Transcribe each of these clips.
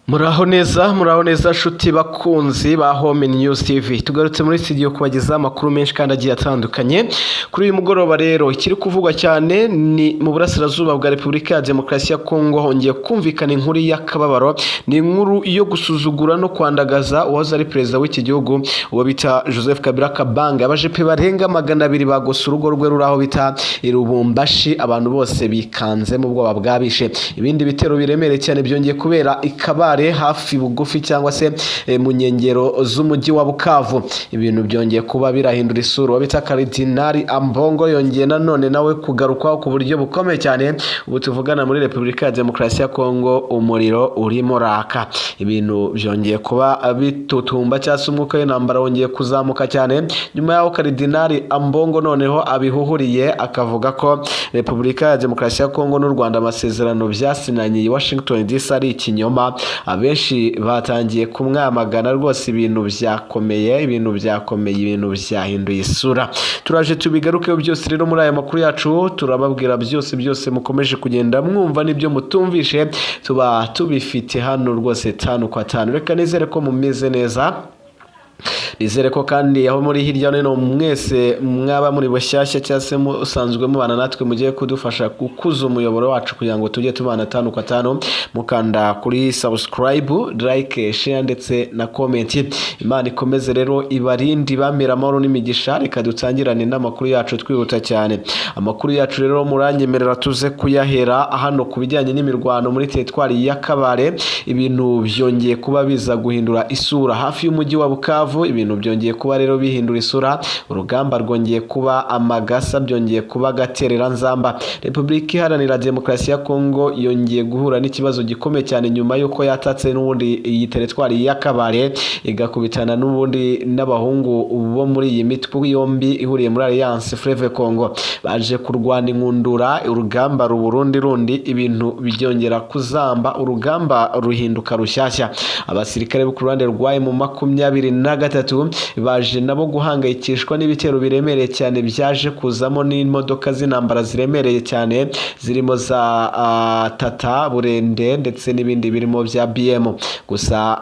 Muraho neza shuti bakunzi ba Home News TV. Tugarutse muri studio kubagezaho amakuru menshi kandi agiye atandukanye. Kuri uyu mugoroba rero ikiri kuvugwa cyane ni mu burasirazuba bwa Repubulika ya Demokarasi ya Kongo hongeye kumvikana inkuru y'akababaro. Ni inkuru yo gusuzugura no kwandagaza uwahoze ari perezida w'iki gihugu uwo bita Joseph Kabila Kabange. Abajepe barenga 200 bagose urugo rwe ruraho bita Irubumbashi, abantu bose bikanze mu bwoba bwabishe. Ibindi bitero biremereye cyane byongeye kubera ikaba hafi bugufi cyangwa se mu nkengero z'umujyi wa Bukavu. Ibintu byongeye kuba birahindura isura. Wabita Karidinali Ambongo yongeye nanone nawe kugarukwaho ku buryo bukomeye cyane. Ubu tuvugana muri Repubulika ya Demokarasi ya Kongo umuriro urimo raka. Ibintu byongeye kuba bitutumba cyase umwuka w'intambara wongeye kuzamuka cyane nyuma yaho Karidinali Ambongo noneho abihuhuriye akavuga ko Repubulika ya Demokarasi ya Kongo n'u Rwanda amasezerano byasinanye i Washington DC ari ikinyoma. Abenshi batangiye kumwamagana rwose. Ibintu byahinduye isura. Turaje tubigarukeho byose rero muri aya makuru yacu, turababwira byose mukomeje kugenda mwumva n'ibyo mutumvishe tuba tubifite hano rwose 5 kwa 5. Reka nizere ko mumeze neza. Nizere ko kandi aho muri hirya no hino mwese mwaba muri bashyashya cyase musanzwe mubana natwe mugiye kudufasha gukuza umuyoboro wacu kugira ngo tujye tubana 5 kwa 5, mukanda kuri subscribe, like, share ndetse na comment. Imana ikomeze rero ibarindi bamira amahoro n'imigisha. Reka dutangirane n'amakuru yacu twihuta cyane. Amakuru yacu rero muranyemerera tuze kuyahera hano ku bijyanye n'imirwano muri teritwari ya Kabare. Ibintu byongeye kuba biza guhindura isura hafi y'umujyi wa Bukavu. Ibintu byongeye kuba rero bihindura isura. Urugamba rwongeye kuba amagasa, byongeye kuba gaterera nzamba. Repubulika Iharanira Demokarasi ya Kongo yongeye guhura n'ikibazo gikomeye cyane nyuma yuko yatatse n'ubundi iyi teritwari ya Kabare igakubitana n'ubundi n'abahungu bo muri iyi mitwe yombi ihuriye muri Alliance Fleuve Congo. Baje kurwana inkundura, urugamba ruburundi rundi, ibintu byongera kuzamba, urugamba ruhinduka rushyashya. Abasirikare bo ku ruhande rwaye mu 23 baje nabo guhangayikishwa n'ibitero biremereye cyane byaje kuzamo n'imodoka z'intambara ziremereye cyane zirimo za Tata Burende ndetse n'ibindi birimo bya BM. Gusa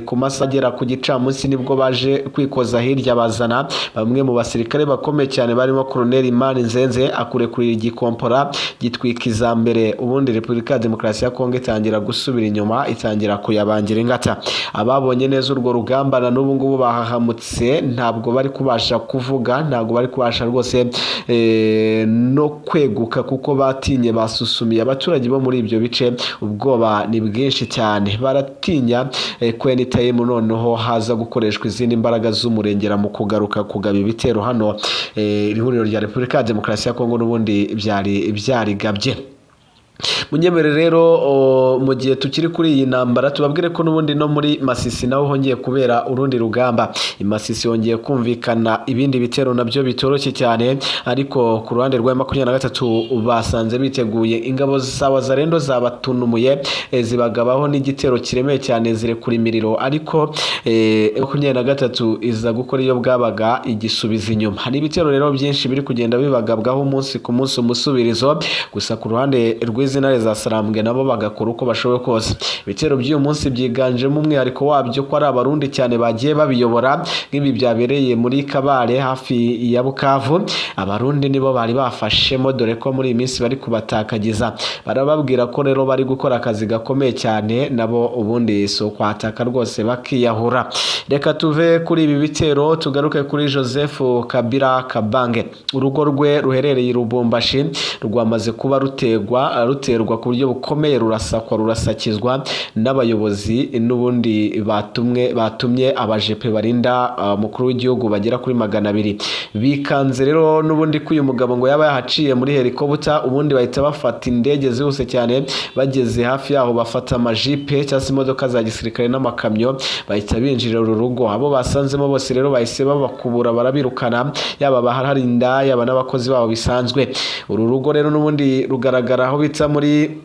ku masagera ku gicamunsi nibwo baje kwikoza hirya bazana bamwe mu basirikare bakomeye cyane barimo Colonel Imani Nzenze akurekurira igikompora gitwika izambere. Ubundi Repubulika ya Demokarasi ya Kongo itangira gusubira inyuma, itangira kuyabangira ingata. Ababonye neza urwo rugamba na n'ubu ngubu bahahamutse, ntabwo bari kubasha kuvuga, ntabwo bari kubasha rwose no kweguka kuko batinye, basusumiye. Abaturage bo muri ibyo bice ubwoba ni bwinshi cyane, baratinya ko anytime noneho haza gukoreshwa izindi mbaraga z'umurengera mu kugaruka kugaba ibitero hano ihuriro rya Repubulika ya Demokarasi ya Kongo n'ubundi byarigabye. Munyemere rero mu gihe tukiri kuri iyi ntambara tubabwire ko n'ubundi no muri Masisi naho hongeye kubera urundi rugamba. Masisi hongeye kumvikana ibindi bitero nabyo bitoroshye cyane, ariko ku ruhande rwa 23 basanze biteguye. Ingabo zawa zarendo zabatunumuye zibagabaho n'igitero kiremeye cyane zirekura imiriro, ariko 23 iza gukora iyo bwabaga igisubiza inyuma. Hari ibitero rero byinshi biri kugenda bibagabwaho umunsi ku munsi umusubirizo. Gusa ku ruhande rw'izina za Sarambwe nabo bagakora uko bashoboye kose. Ibitero by'uyu munsi byiganjemo umwihariko wabyo ko ari abarundi cyane bagiye babiyobora, nk'ibi byabereye muri Kabare hafi ya Bukavu. Abarundi nibo bari bafashemo, dore ko muri iyi minsi bari kubatakagiza. Barababwira ko rero bari gukora akazi gakomeye cyane, nabo ubundi so kwataka rwose bakiyahura. Reka tuve kuri ibi bitero tugaruke kuri Joseph Kabila Kabange. Urugo rwe ruherereye i Rubumbashi rwamaze kuba ruterwa ku buryo bukomeye, rurasakizwa n'abayobozi n'ubundi batumye abajepe barinda mukuru w'igihugu bagera kuri 200. Bikanze rero n'ubundi ko uyu mugabo ngo yaba yahaciye muri helikopter, ubundi bahita bafata indege zihuse cyane. Bageze hafi yaho bafata amajipe cyangwa imodoka za gisirikare n'amakamyo, bahita binjira uru rugo. Abo basanzemo bose rero bahise babakubura, barabirukana, yaba baharinda yaba n'abakozi babo bisanzwe. Uru rugo rero n'ubundi rugaragara aho bitsa muri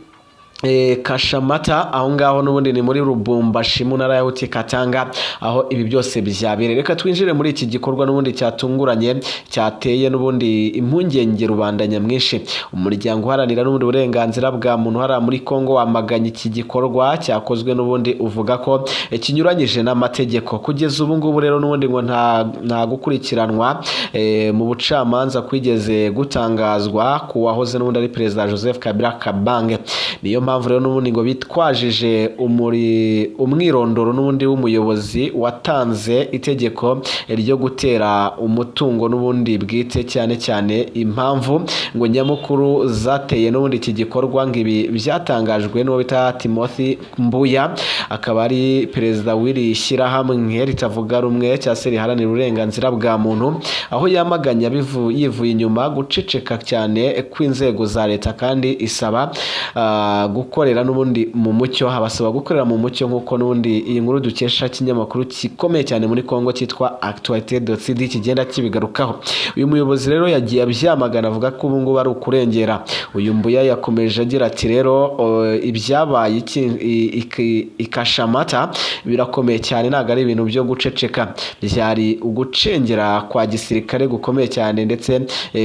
Kashamata aho ngaho n'ubundi ni muri Lubumbashi mu ntara ya Katanga aho ibi byose byabereye. Reka twinjire muri iki gikorwa n'ubundi cyatunguranye cyateye n'ubundi impungenge rubanda nyamwinshi. Umuryango uharanira n'ubundi uburenganzira bwa muntu hara muri Kongo wamaganye iki gikorwa cyakozwe n'ubundi uvuga ko kinyuranyije n'amategeko. Kugeza ubu ngubu rero n'ubundi ngo nta gukurikiranwa mu bucamanza kwigeze gutangazwa ku wahoze n'ubundi ari Perezida Joseph Kabila Kabange. Niyo mpamvu rero n'ubundi ngo bitwajije umwirondoro n'ubundi w'umuyobozi watanze itegeko ryo gutera umutungo n'ubundi bwite, cyane cyane impamvu ngo nyamukuru zateye n'ubundi iki gikorwa ngo ibi byatangajwe n'uwo bita Timothy Mbuya, akaba ari perezida w'iri shyirahamwe ritavuga rumwe cyangwa se riharanira uburenganzira bwa muntu, aho yamaganya yivuye inyuma guceceka cyane kw'inzego za leta kandi isaba gukorera n'ubundi mu mucyo. Habasaba gukorera mu mucyo nk'uko n'ubundi iyi nkuru dukesha kinyamakuru gikomeye cyane muri Kongo cyitwa Actualité.cd kigenda kibigarukaho. Uyu muyobozi rero yagiye abyamagana avuga ko ubu ngubu ari ukurengera. Uyu Mbuya yakomeje agira ati rero ibyabaye Kashamata birakomeye cyane, ntabwo ari ibintu byo guceceka, byari ugucengera kwa gisirikare gukomeye cyane ndetse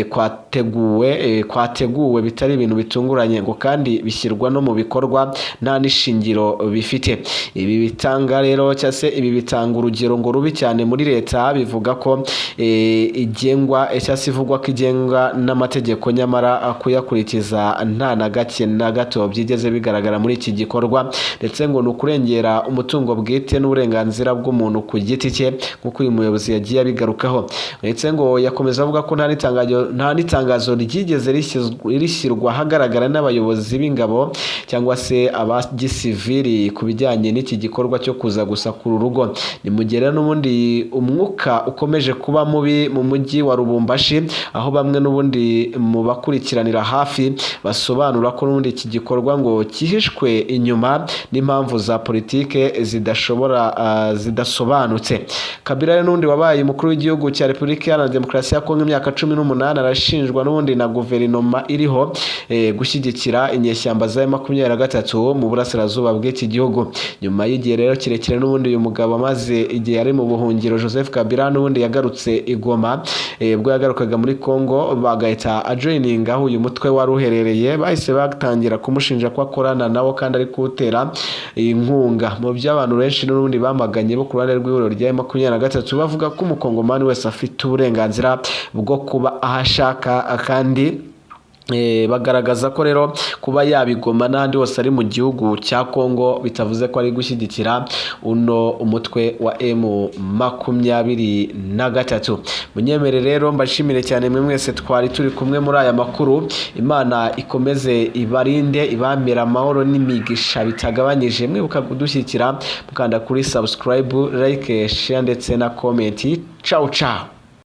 kwateguwe bitari ibintu bitunguranye ngo kandi bishyirwa no mu bikorwa nta n'ishingiro bifite. Ibi bitanga rero cyangwa se ibi bitanga urugero ngo rubi cyane muri leta, bivuga ko igengwa cyangwa se ivugwa ko igenga n'amategeko nyamara kuyakurikiza nta na gake na gato byigeze bigaragara muri iki gikorwa, ndetse ngo ni ukurengera umutungo bwite n'uburenganzira bw'umuntu ku giti cye nk'uko uyu muyobozi yagiye abigarukaho. Ndetse ngo yakomeza avuga ko nta n'itangazo ryigeze rishyirwa ahagaragara n'abayobozi b'ingabo cyangwa se abagisivili ku bijyanye n'iki gikorwa cyo kuza gusakura urugo. Ni mu gihe n'ubundi umwuka ukomeje kuba mubi mu mujyi wa Lubumbashi, aho bamwe n'ubundi mu bakurikiranira hafi basobanura ko n'ubundi iki gikorwa ngo kihishwe inyuma n'impamvu za politike zidasobanutse. Kabila n'ubundi wabaye umukuru w'igihugu cya Repubulika Iharanira Demokarasi ya Kongo imyaka 18 arashinjwa n'ubundi na guverinoma iriho gushyigikira inyeshyamba za M23 mu burasirazuba bw'iki gihugu. Nyuma y'igihe rero kirekire n'ubundi uyu mugabo amaze igihe ari mu buhungiro, Joseph Kabila n'ubundi yagarutse i Goma. Ubwo yagarukaga muri Kongo bagahita ajoininga aho uyu mutwe wari uherereye, bahise batangira kumushinja ko akorana nawo kandi ari kuwutera inkunga. Mu by'abantu benshi n'ubundi bamaganye bo ku ruhande rw'ihuriro rya M23 bavuga ko umukongomani wese afite uburenganzira bwo kuba ahashaka, kandi bagaragaza ko rero kuba yabigoma n'andi hose ari mu gihugu cya Kongo bitavuze ko ari gushyigikira umutwe wa M23. Munyemere rero mbashimire cyane mwe mwese twari turi kumwe muri aya makuru. Imana ikomeze ibarinde, ibamira amahoro n'imigisha bitagabanyije. Mwibuka kudushyigikira mukanda kuri subscribe, like, share ndetse na comment. Ciao ciao.